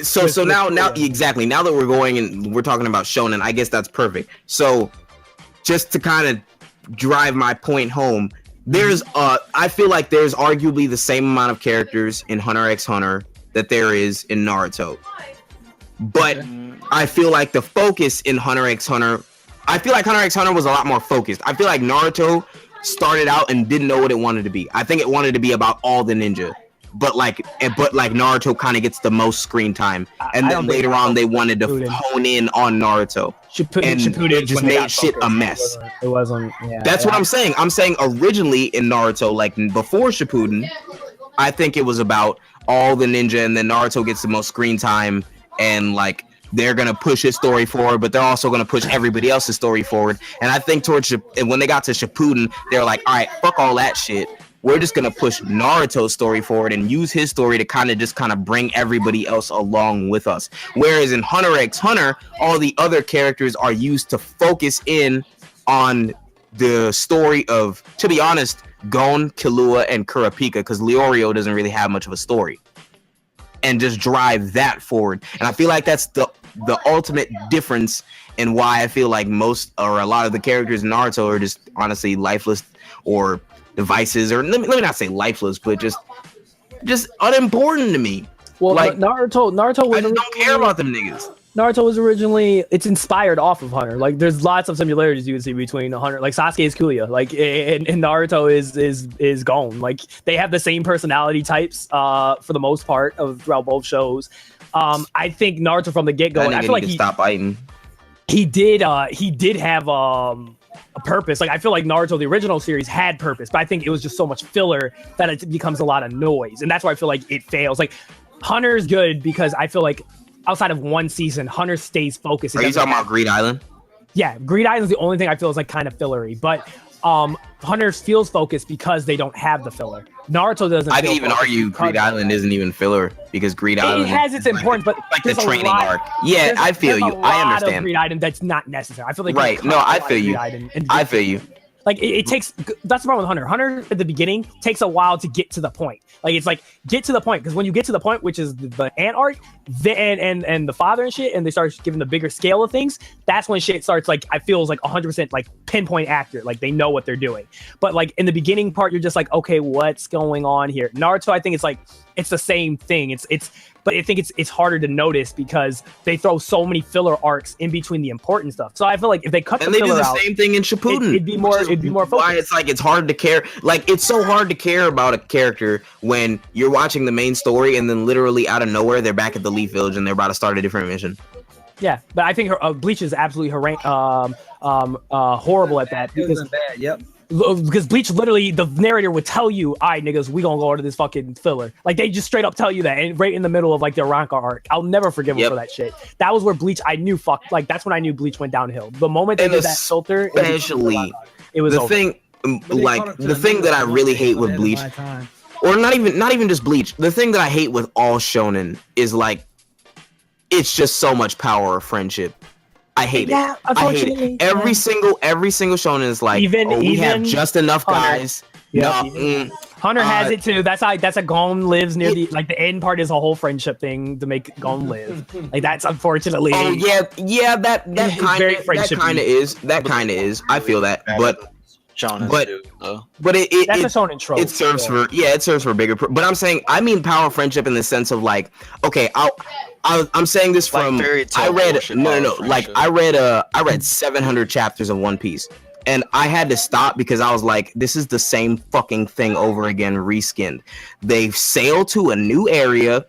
So now exactly, now that we're going and we're talking about shonen, I guess that's perfect. So just to kind of drive my point home, there's I feel like there's arguably the same amount of characters in Hunter x Hunter that there is in Naruto. But I feel like the focus in Hunter x Hunter, I feel like Hunter x Hunter was a lot more focused. I feel like Naruto started out and didn't know what it wanted to be. I think it wanted to be about all the ninja. But Naruto kind of gets the most screen time, and then later on they wanted to hone in on Naruto, and it just made shit a mess. It wasn't. Yeah, that's what I'm saying. I'm saying originally in Naruto, like before Shippuden, I think it was about all the ninja, and then Naruto gets the most screen time, and like they're gonna push his story forward, but they're also gonna push everybody else's story forward. And I think when they got to Shippuden, they're like, all right, fuck all that shit. We're just gonna push Naruto's story forward and use his story to kind of bring everybody else along with us. Whereas in Hunter x Hunter, all the other characters are used to focus in on the story of, to be honest, Gon, Killua, and Kurapika, because Leorio doesn't really have much of a story, and just drive that forward. And I feel like that's the ultimate difference in why I feel like most or a lot of the characters in Naruto are just honestly lifeless or devices, or let me not say lifeless, but just unimportant to me. Well, like Naruto I just don't care about them niggas. Naruto was originally, it's inspired off of Hunter. Like there's lots of similarities you can see between Hunter, like Sasuke is Kuya, like and Naruto is Gon. Like they have the same personality types for the most part throughout both shows. I think Naruto from the get-go, I feel like he stopped fighting. He did have a purpose. Like I feel like Naruto the original series had purpose, but I think it was just so much filler that it becomes a lot of noise, and that's why I feel like it fails. Like Hunter's good because I feel like outside of one season, Hunter stays focused. Are you talking about Greed Island? Yeah, Greed Island is the only thing I feel is like kind of fillery, but Hunter feels focused because they don't have the filler. Naruto doesn't. I can even argue Greed Island isn't even filler because Greed Island has its importance, but like the training arc. Yeah, I feel you. I understand. Greed Island that's not necessary. I feel like right. No, I feel you. I feel you. Like it takes, that's the problem with Hunter. Hunter at the beginning takes a while to get to the point. Like it's like get to the point, because when you get to the point, which is the ant arc, and the father and shit, and they start giving the bigger scale of things, that's when shit starts like I feel is like 100% like pinpoint accurate. Like they know what they're doing. But like in the beginning part, you're just like, okay, what's going on here? Naruto, I think it's like it's the same thing. But I think it's harder to notice because they throw so many filler arcs in between the important stuff. So I feel like if they cut the filler out, and they do the same thing in Shippuden. It'd be more focused. Why it's like it's hard to care. Like it's so hard to care about a character when you're watching the main story and then literally out of nowhere they're back at the Leaf Village and they're about to start a different mission. Yeah, but I think Bleach is absolutely horrible at that because bad. Yep. Because Bleach literally, the narrator would tell you, all right, niggas, we gonna go into this fucking filler. Like, they just straight up tell you that, and right in the middle of, like, their Ranka arc. I'll never forgive them for that shit. That was where Bleach, I knew, like, that's when I knew Bleach went downhill. The moment they did that filter, especially, it was the over. Thing, like, the thing that I really hate with Bleach, or not even just Bleach, the thing that I hate with all shonen is, like, it's just so much power of friendship. I hate it. I hate it. Every single shonen is like, we have just enough guys. Hunter has it too. That's a Gon lives near the end part is a whole friendship thing to make Gon live. Like that's unfortunately. Oh yeah, that kind of is. I feel that, but it that's a shonen trope. It serves for bigger. But I mean power of friendship in the sense of like, okay, I'm saying this from like I read 700 chapters of One Piece, and I had to stop because I was like, this is the same fucking thing over again, reskinned. They sail to a new area.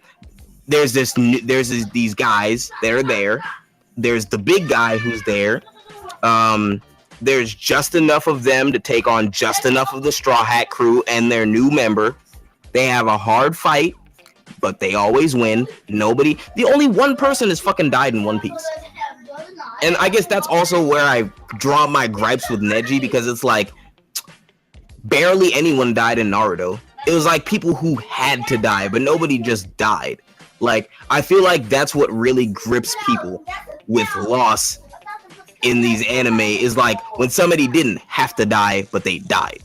There's these guys that are there. There's the big guy who's there. There's just enough of them to take on just enough of the Straw Hat crew and their new member. They have a hard fight, but they always win. The only one person has fucking died in One Piece. And I guess that's also where I draw my gripes with Neji, because it's like barely anyone died in Naruto. It was like people who had to die, but nobody just died. Like, I feel like that's what really grips people with loss in these anime, is like when somebody didn't have to die, but they died.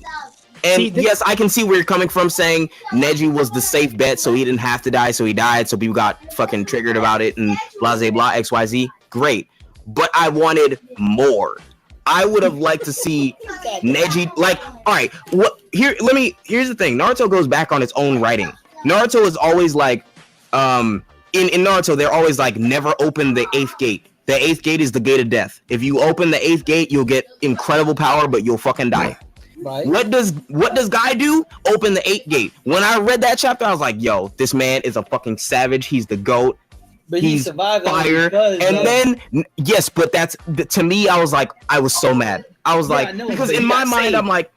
And yes, I can see where you're coming from, saying Neji was the safe bet, so he didn't have to die, so he died, so people got fucking triggered about it and blah, blah, blah, XYZ. Great. But I wanted more. I would have liked to see Neji, like, all right, here's the thing. Naruto goes back on its own writing. Naruto is always like, in Naruto, they're always like, never open the 8th gate. The 8th gate is the gate of death. If you open the 8th gate, you'll get incredible power, but you'll fucking die. Right. What does Guy do? Open the 8th gate. When I read that chapter, I was like, yo, this man is a fucking savage. He's the GOAT. But he's fire. Then yes, but that's to me, I was like, I was so mad. I was like, because in my mind, I'm like,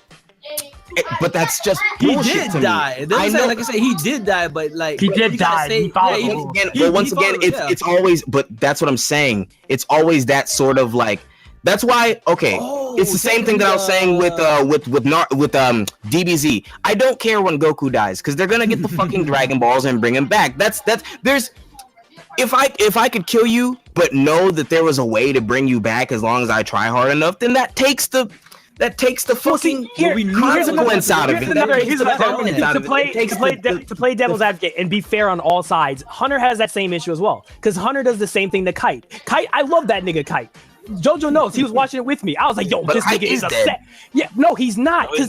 but that's just he did die. I know, like I said, he did die, but like he did die. Once again, it's always, but that's what I'm saying. It's always that sort of like. That's why, okay, it's the same thing that I was saying with DBZ. I don't care when Goku dies because they're gonna get the fucking Dragon Balls and bring him back. There's if I could kill you, but know that there was a way to bring you back as long as I try hard enough, then that takes the fucking consequence out of it. To play devil's advocate and be fair on all sides, Hunter has that same issue as well because Hunter does the same thing to Kite. I love that nigga Kite. Jojo knows, he was watching it with me. I was like, yo, this nigga is upset. Yeah, no, he's not, because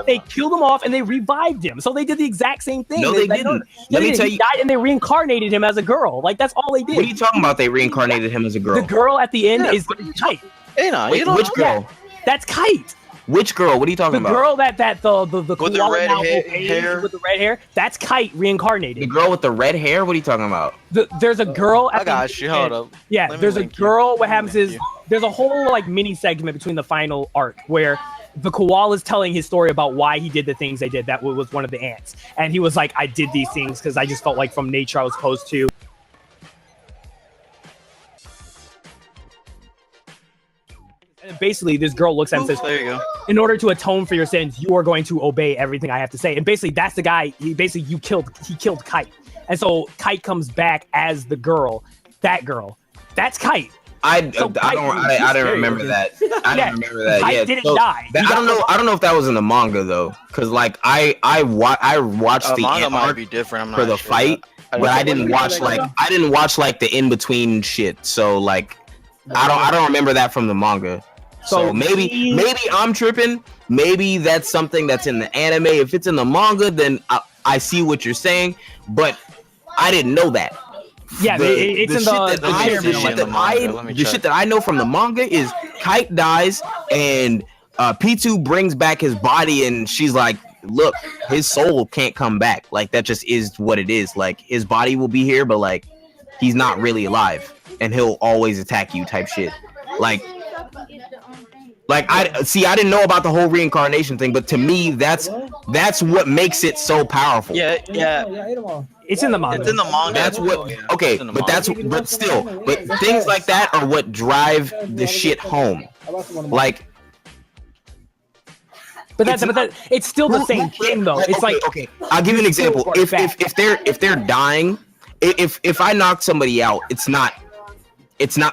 they killed him off and they revived him. So they did the exact same thing. No, they didn't. Let me tell you, he died and they reincarnated him as a girl. Like, that's all they did. What are you talking about? They reincarnated him as a girl. The girl at the end is Kite. Wait, which girl? Yeah, that's Kite. Which girl? What are you talking about? The girl that the with the red hair with the red hair. That's Kite reincarnated. The girl with the red hair. What are you talking about? There's a girl. I got you. Hold up. Yeah, there's a girl. What happens is there's a whole like mini segment between the final arc where the koala is telling his story about why he did the things they did. That was one of the ants, and he was like, I did these things because I just felt like from nature I was supposed to. And basically, this girl looks at him and says, there you go. In order to atone for your sins, you are going to obey everything I have to say. And basically, that's the guy. He killed Kite. And so Kite comes back as the girl. That girl. That's Kite. I don't remember that. I don't remember that. Kite didn't die. I don't know if that was in the manga though, because like I watched the manga ant might arc be different. for the fight, but I didn't watch like the in between shit. So like I don't remember that from the manga. So maybe I'm tripping. Maybe that's something that's in the anime. If it's in the manga, then I see what you're saying, but I didn't know that. Yeah, it's in the shit that I know from the manga is Kite dies and P2 brings back his body and she's like, look, his soul can't come back. Like that just is what it is. Like his body will be here, but like he's not really alive and he'll always attack you type shit. Like I didn't know about the whole reincarnation thing, but to me, that's what makes it so powerful. Yeah. It's in the manga. It's in the manga. That's what. Okay, but things like that are what drive the shit home. Like, but it's still the same thing though. It's okay. I'll give you an example. If they're dying, if I knock somebody out, it's not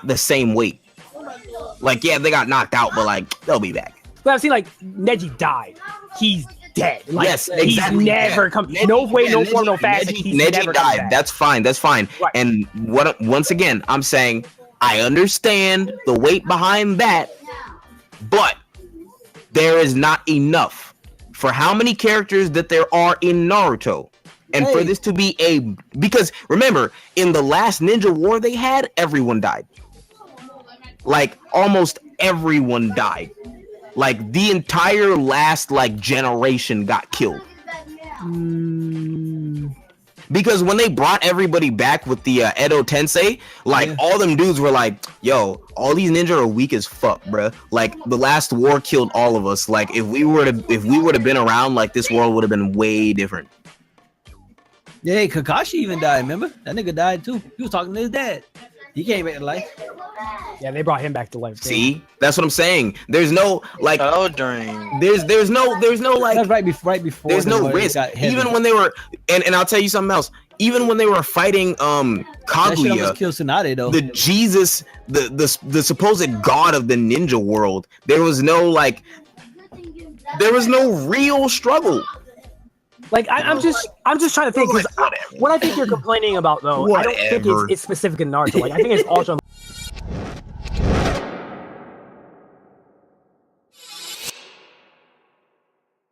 the same weight. Like, yeah, they got knocked out, but like they'll be back. But I've seen like Neji died. He's dead. Like, yes, exactly. He's never come. No way, no form, no fashion. Neji died. That's fine. Right. And once again, I'm saying I understand the weight behind that, but there is not enough for how many characters that there are in Naruto. And for this to be because remember, in the last Ninja War they had, everyone died. Like almost everyone died. Like the entire last like generation got killed. Because when they brought everybody back with the Edo Tensei, like all them dudes were like, yo, all these ninja are weak as fuck, bruh. Like the last war killed all of us. Like if we would have been around, like this world would have been way different. Yeah, Kakashi even died, remember? That nigga died too. He was talking to his dad. He came back to life. Yeah, they brought him back to life. See, that's what I'm saying. There's no like. Oh, dang. There's no like. That's right before. There's no risk. Even when they were, and I'll tell you something else. Even when they were fighting Kaguya, kill Tsunade, though. The Jesus, the supposed god of the ninja world, there was no like. There was no real struggle. Like I'm just trying to think, because what I think you're complaining about though, I don't think Whatever. it's specific in Naruto. Like I think it's also